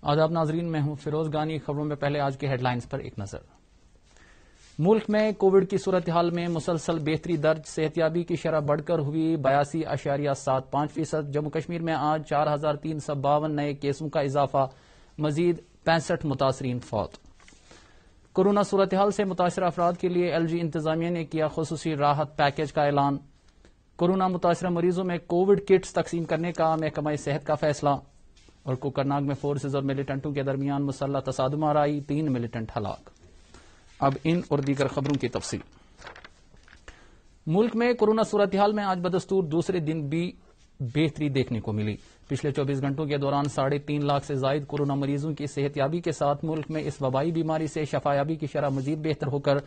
آداب ناظرین، میں ہوں فیروز گانی۔ خبروں میں پہلے آج کے ہیڈ لائنز پر ایک نظر۔ ملک میں کووڈ کی صورتحال میں مسلسل بہتری درج، صحتیابی کی شرح بڑھ کر ہوئی 82.75%۔ جموں کشمیر میں آج 4352 نئے کیسوں کا اضافہ، مزید 65 متاثرین فوت۔ کورونا صورتحال سے متاثرہ افراد کے لیے ایل جی انتظامیہ نے کیا خصوصی راحت پیکج کا اعلان۔ کورونا متاثرہ مریضوں میں کووڈ کٹس تقسیم کرنے کا محکمہ صحت کا فیصلہ۔ اور کوکرناگ میں فورسز اور ملیٹنٹوں کے درمیان مسلح تصادم آرائی، 3 ملیٹنٹ ہلاک۔ اب ان اور دیگر خبروں کی تفصیل۔ ملک میں کورونا صورتحال میں آج بدستور دوسرے دن بھی بہتری دیکھنے کو ملی۔ پچھلے 24 گھنٹوں کے دوران 3.5 لاکھ سے زائد کورونا مریضوں کی صحتیابی کے ساتھ ملک میں اس وبائی بیماری سے شفایابی کی شرح مزید بہتر ہو کر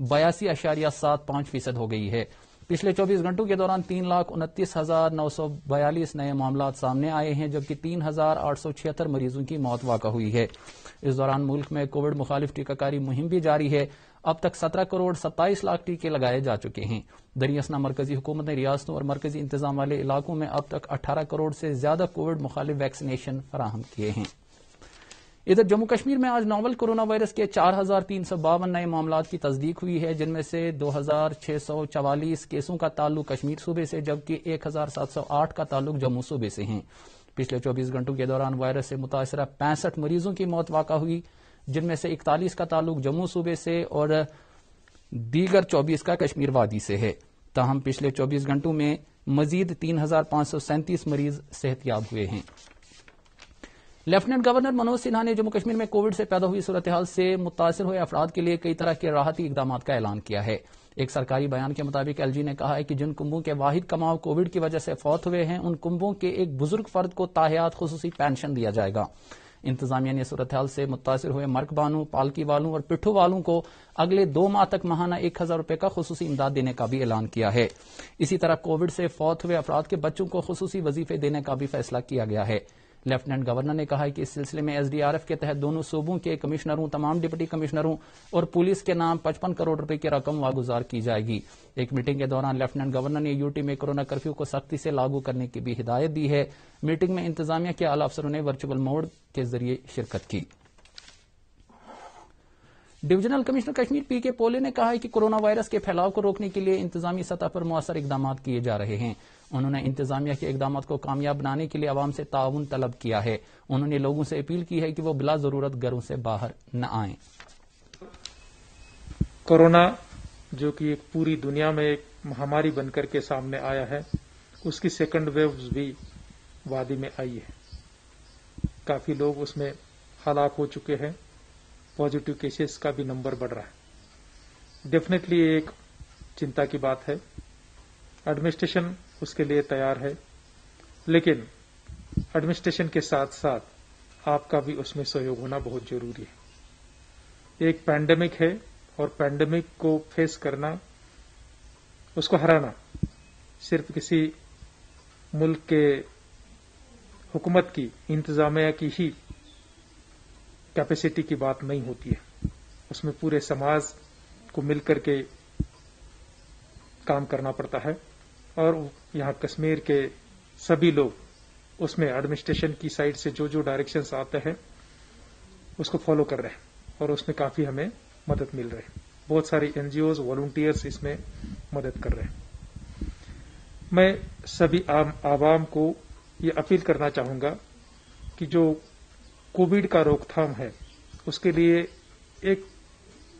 82.75% ہو گئی ہے۔ پچھلے 24 گھنٹوں کے دوران 3,29,942 نئے معاملات سامنے آئے ہیں، جبکہ 3,876 مریضوں کی موت واقع ہوئی ہے۔ اس دوران ملک میں کووڈ مخالف ٹیکہ کاری مہم بھی جاری ہے۔ اب تک 17 کروڑ 27 لاکھ ٹیکے لگائے جا چکے ہیں۔ دریاسنا مرکزی حکومت نے ریاستوں اور مرکزی انتظام والے علاقوں میں اب تک 18 کروڑ سے زیادہ کووڈ مخالف ویکسینیشن فراہم کیے ہیں۔ ادھر جموں کشمیر میں آج ناول کورونا وائرس کے 4352 نئے معاملات کی تصدیق ہوئی ہے، جن میں سے 2644 کیسوں کا تعلق کشمیر صوبے سے، جبکہ 1708 کا تعلق جموں صوبے سے ہیں۔ پچھلے 24 گھنٹوں کے دوران وائرس سے متاثرہ 65 مریضوں کی موت واقع ہوئی، جن میں سے 41 کا تعلق جموں صوبے سے اور دیگر 24 کا کشمیر وادی سے ہے۔ تاہم پچھلے 24 گھنٹوں میں مزید 3537 مریض صحتیاب ہوئے ہیں۔ لیفٹیننٹ گورنر منوج سنہا نے جموں کشمیر میں کووڈ سے پیدا ہوئی صورتحال سے متاثر ہوئے افراد کے لیے کئی طرح کے راحتی اقدامات کا اعلان کیا ہے۔ ایک سرکاری بیان کے مطابق ایل جی نے کہا ہے کہ جن کنبوں کے واحد کماؤ کووڈ کی وجہ سے فوت ہوئے ہیں، ان کنبوں کے ایک بزرگ فرد کو تاحیات خصوصی پینشن دیا جائے گا۔ انتظامیہ نے صورتحال سے متاثر ہوئے مرک بانوں، پالکی والوں اور پٹھو والوں کو اگلے 2 ماہ تک ماہانہ 1000 روپے کا خصوصی امداد دینے کا بھی اعلان کیا ہے۔ اسی طرح کووڈ سے فوت ہوئے افراد کے بچوں کو خصوصی وظیفے دینے کا بھی فیصلہ کیا گیا ہے۔ لیفٹیننٹ گورنر نے کہا کہ اس سلسلے میں ایس ڈی آر ایف کے تحت دونوں صوبوں کے کمشنروں، تمام ڈپٹی کمشنروں اور پولیس کے نام 55 کروڑ روپے کی رقم واگزار کی جائے گی۔ ایک میٹنگ کے دوران لیفٹیننٹ گورنر نے یوٹی میں کورونا کرفیو کو سختی سے لاگو کرنے کی بھی ہدایت دی ہے۔ میٹنگ میں انتظامیہ کے اعلی افسروں نے ورچوئل موڈ کے ذریعے شرکت کی۔ ڈویژنل کمشنر کشمیر پی کے پولے نے کہا ہے کہ کورونا وائرس کے پھیلاؤ کو روکنے کے لیے انتظامی سطح پر مؤثر اقدامات کیے جا رہے ہیں۔ انہوں نے انتظامیہ کے اقدامات کو کامیاب بنانے کے لیے عوام سے تعاون طلب کیا ہے۔ انہوں نے لوگوں سے اپیل کی ہے کہ وہ بلا ضرورت گھروں سے باہر نہ آئیں۔ کورونا جو کہ ایک پوری دنیا میں ایک مہاماری بن کر کے سامنے آیا ہے، اس کی سیکنڈ ویو بھی وادی میں آئی ہے۔ کافی لوگ اس میں ہلاک ہو چکے ہیں، پازیٹیو کیسز کا بھی نمبر بڑھ رہا ہے۔ ڈیفینیٹلی ایک چنتا کی بات ہے۔ ایڈمنسٹریشن اس کے لیے تیار ہے، لیکن ایڈمنسٹریشن کے ساتھ ساتھ آپ کا بھی اس میں سہیوگ ہونا بہت ضروری ہے۔ ایک پینڈیمک ہے اور پینڈیمک کو فیس کرنا، اس کو ہرانا صرف کسی ملک کے حکومت کی، انتظامیہ کی ہی کیپیسٹی کی بات نہیں ہوتی ہے۔ اس میں پورے سماج کو مل کر کے کام کرنا پڑتا ہے، اور یہاں کشمیر کے سبھی لوگ اس میں ایڈمنسٹریشن کی سائڈ سے جو جو ڈائریکشنز آتے ہیں اس کو فالو کر رہے ہیں، اور اس میں کافی ہمیں مدد مل رہی ہے۔ بہت ساری این جی اوز، والنٹیئرز اس میں مدد کر رہے ہیں۔ میں سبھی عام عوام کو یہ اپیل کرنا چاہوں گا کہ جو کووڈ کا روک تھام ہے، اس کے لیے ایک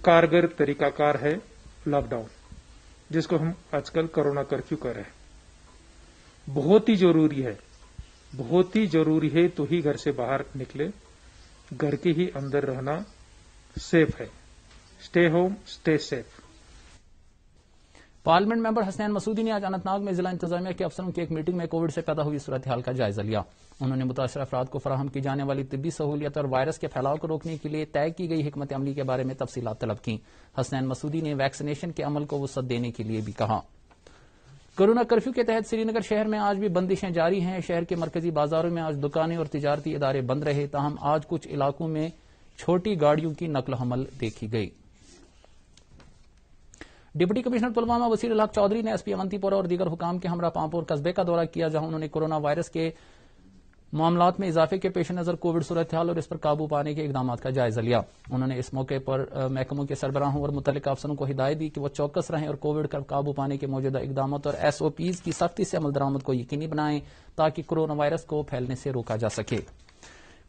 کارگر طریقہ کار ہے لاک ڈاؤن، جس کو ہم آج کل کورونا کرفیو کر رہے ہیں۔ بہت ہی ضروری ہے، بہت ہی ضروری ہے تو ہی گھر سے باہر نکلے، گھر کے ہی اندر رہنا سیف ہے۔ Stay home, stay safe. Parliament member Hasnain Masoodi نے آج اننت ناگ میں ضلع انتظامیہ کے افسروں کی ایک میٹنگ میں کووڈ سے پیدا ہوئی صورتحال کا جائزہ لیا۔ انہوں نے متاثرہ افراد کو فراہم کی جانے والی طبی سہولیات اور وائرس کے پھیلاؤ کو روکنے کے لیے طے کی گئی حکمت عملی کے بارے میں تفصیلات طلب کیں۔ حسنین مسعودی نے ویکسینیشن کے عمل کو وسعت دینے کے لیے بھی کہا۔ کورونا کرفیو کے تحت سری نگر شہر میں آج بھی بندشیں جاری ہیں۔ شہر کے مرکزی بازاروں میں آج دکانیں اور تجارتی ادارے بند رہے، تاہم آج کچھ علاقوں میں چھوٹی گاڑیوں کی نقل و حمل دیکھی گئی۔ ڈپٹی کمشنر پلوامہ وسیع الحق چودھری نے ایس پی اونتی پورہ اور دیگر حکام کے ہمراہ پامپور قصبے کا دورہ کیا، جہاں انہوں نے کورونا وائرس کے معاملات میں اضافے کے پیش نظر کووڈ صورتحال اور اس پر قابو پانے کے اقدامات کا جائزہ لیا. انہوں نے اس موقع پر محکموں کے سربراہوں اور متعلقہ افسروں کو ہدایت دی کہ وہ چوکس رہیں اور کووڈ کا قابو پانے کے موجودہ اقدامات اور SOPs کی سختی سے عمل درآمد کو یقینی بنائیں تاکہ کورونا وائرس کو پھیلنے سے روکا جا سکے.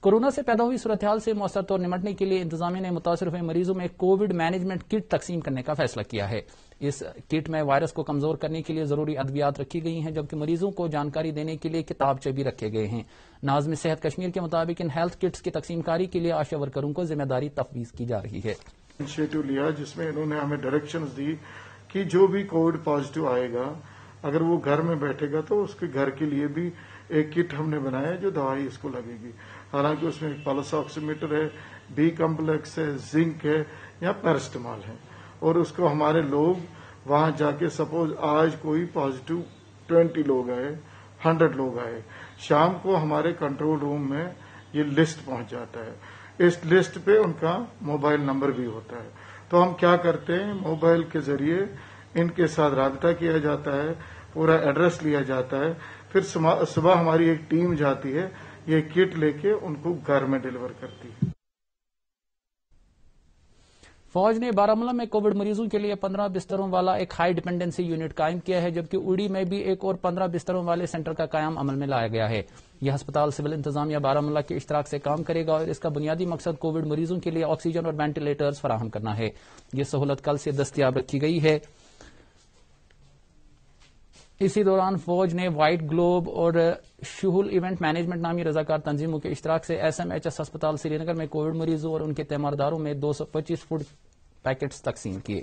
کورونا سے پیدا ہوئی صورتحال سے مؤثر طور نمٹنے کے لیے انتظامیہ نے متاثر ہوئے مریضوں میں کووڈ مینجمنٹ کٹ تقسیم کرنے کا فیصلہ کیا ہے. اس کٹ میں وائرس کو کمزور کرنے کے لیے ضروری ادویات رکھی گئی ہیں جبکہ مریضوں کو جانکاری دینے کے لیے کتابچے بھی رکھے گئے ہیں. ناظم صحت کشمیر کے مطابق ان ہیلتھ کٹس کی تقسیم کاری کے لیے آشا ورکروں کو ذمہ داری تفویض کی جا رہی ہے. انیشیٹو لیا جس میں انہوں نے ہمیں ڈائریکشنز دی کہ جو بھی کووڈ پازیٹو آئے گا اگر وہ گھر میں بیٹھے گا تو اس کے گھر کے لیے بھی ایک کٹ ہم نے بنایا جو دوائی اس کو لگے گی. حالانکہ اس میں پلس آکسی میٹر ہے, B کمپلیکس ہے, زنک ہے یا پیرسٹمال ہے, اور اس کو ہمارے لوگ وہاں جا کے سپوز آج کوئی پازیٹو 20 لوگ آئے, 100 لوگ آئے, شام کو ہمارے کنٹرول روم میں یہ لسٹ پہنچ جاتا ہے. اس لسٹ پہ ان کا موبائل نمبر بھی ہوتا ہے. تو ہم کیا کرتے ہیں, موبائل کے ذریعے ان کے ساتھ رابطہ کیا جاتا ہے, پورا ایڈریس لیا جاتا ہے, پھر صبح ہماری ایک ٹیم جاتی ہے, یہ کٹ لے کے ان کو گھر میں ڈیلیور کرتی ہے. فوج نے بارامولہ میں کووڈ مریضوں کے لیے 15 بستروں والا ایک ہائی ڈیپینڈنسی یونٹ قائم کیا ہے جبکہ اڑی میں بھی ایک اور 15 بستروں والے سینٹر کا قیام عمل میں لایا گیا ہے. یہ ہسپتال سول انتظامیہ بارامولہ کے اشتراک سے کام کرے گا اور اس کا بنیادی مقصد کووڈ مریضوں کے لیے آکسیجن اور وینٹیلیٹرز فراہم کرنا ہے. یہ سہولت کل سے دستیاب رکھی گئی ہے. اسی دوران فوج نے وائٹ گلوب اور شہول ایونٹ مینجمنٹ نامی رضاکار تنظیموں کے اشتراک سے SMHS ہسپتال سری نگر میں کووڈ مریضوں اور ان کے تیمارداروں میں 225 فوڈ پیکٹس تقسیم کیے.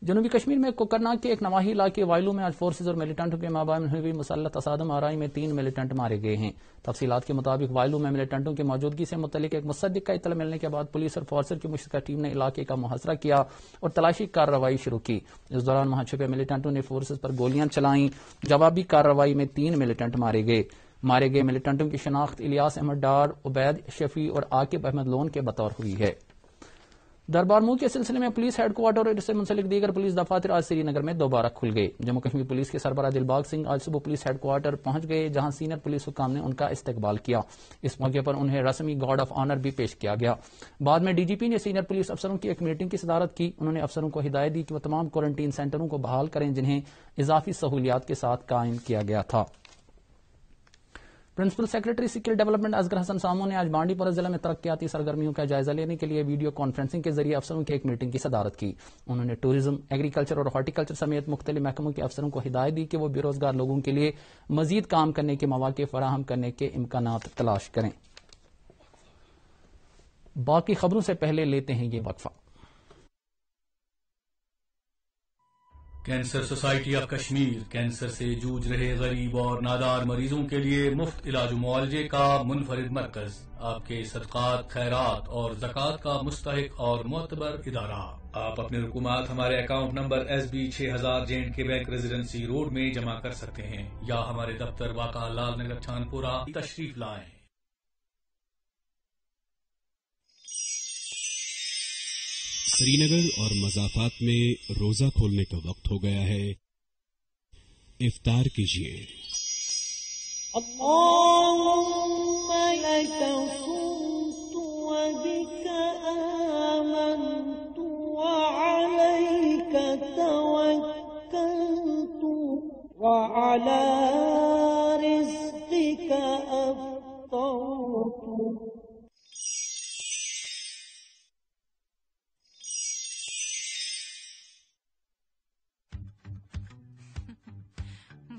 جنوبی کشمیر میں کوکرناگ کے ایک نواحی علاقے وائلو میں آج فورسز اور ملیٹنٹوں کے مابین ہوئی مسلح تصادم آرائی میں 3 ملیٹنٹ مارے گئے ہیں. تفصیلات کے مطابق وائلو میں ملیٹنٹوں کی موجودگی سے متعلق ایک مصدق کا اطلاع ملنے کے بعد پولیس اور فورسز کی مشترکہ ٹیم نے علاقے کا محاصرہ کیا اور تلاشی کارروائی شروع کی. اس دوران وہاں چھپے ملیٹنٹوں نے فورسز پر گولیاں چلائیں. جوابی کارروائی میں 3 ملیٹنٹ مارے گئے. مارے گئے ملیٹنٹوں کی شناخت الیاس احمد ڈار, عبید شفیع اور عاقب احمد لون کے بطور ہوئی ہے. دربار منہ کے سلسلے میں پولیس ہیڈ کوارٹر اور اس سے منسلک دیگر پولیس دفاتر آج سری نگر میں دوبارہ کھل گئے. جموں کشمیر پولیس کے سربراہ دلباغ سنگھ آج صبح پولیس ہیڈ کوارٹر پہنچ گئے جہاں سینئر پولیس حکام نے ان کا استقبال کیا. اس موقع پر انہیں رسمی گارڈ آف آنر بھی پیش کیا گیا. بعد میں DGP نے سینئر پولیس افسروں کی ایک میٹنگ کی صدارت کی. انہوں نے افسروں کو ہدایت دی کہ وہ تمام کوارنٹین سینٹروں کو بحال کریں جنہیں اضافی سہولیات کے ساتھ قائم کیا گیا تھا. Principal secretary skill development Asghar Hassan Samoon نے آج بانڈی پورہ ضلع میں ترقیاتی سرگرمیوں کا جائزہ لینے کے لیے ویڈیو کانفرنسنگ کے ذریعے افسروں کی ایک میٹنگ کی صدارت کی. انہوں نے ٹورزم, ایگریکلچر اور ہارٹیکلچر سمیت مختلف محکموں کے افسروں کو ہدایت دی کہ وہ بے روزگار لوگوں کے لیے مزید کام کرنے کے مواقع فراہم کرنے کے امکانات تلاش کریں. باقی خبروں سے پہلے لیتے ہیں یہ وقفہ. Cancer society of Kashmir cancer سے جوجھ رہے غریب اور نادار مریضوں کے لیے مفت علاج و معالجے کا منفرد مرکز. آپ کے صدقات, خیرات اور زکوٰۃ کا مستحق اور معتبر ادارہ. آپ اپنے رقومات ہمارے account number SB 6000 J&K bank residency road میں جمع کر سکتے ہیں یا ہمارے دفتر واقع لال نگر چھانپورہ تشریف لائیں. سری نگر اور مضافات میں روزہ کھولنے کا وقت ہو گیا ہے. افطار کیجیے. اللهم لك صمت وبك آمنت وعليك توكلت وعلى رزقك أفطرت.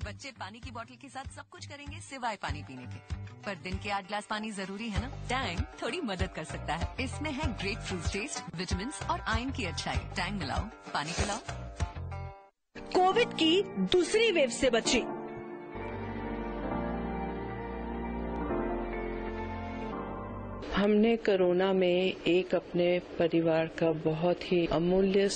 بچے پانی کی بوتل کے ساتھ سب کچھ کریں گے سوائے پانی پینے کے, پر دن کے 8 گلاس پانی ضروری ہے نا. ٹینگ تھوڑی مدد کر سکتا ہے. اس میں ہے گریپ فروٹ ٹیسٹ, وٹامنس اور آئرن کی اچھائی. ٹینگ ملاؤ, پانی پلاؤ. کووڈ کی دوسری ویو سے بچیں. ہم نے کورونا میں ایک اپنے پریوار کا بہت ہی امولیہ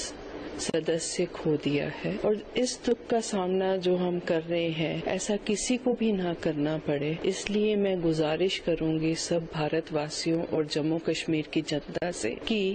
سدسیہ کھو دیا ہے, اور اس دکھ کا سامنا جو ہم کر رہے ہیں ایسا کسی کو بھی نہ کرنا پڑے. اس لیے میں گزارش کروں گی سب بھارت واسیوں اور جموں کشمیر کی جنتا سے کہ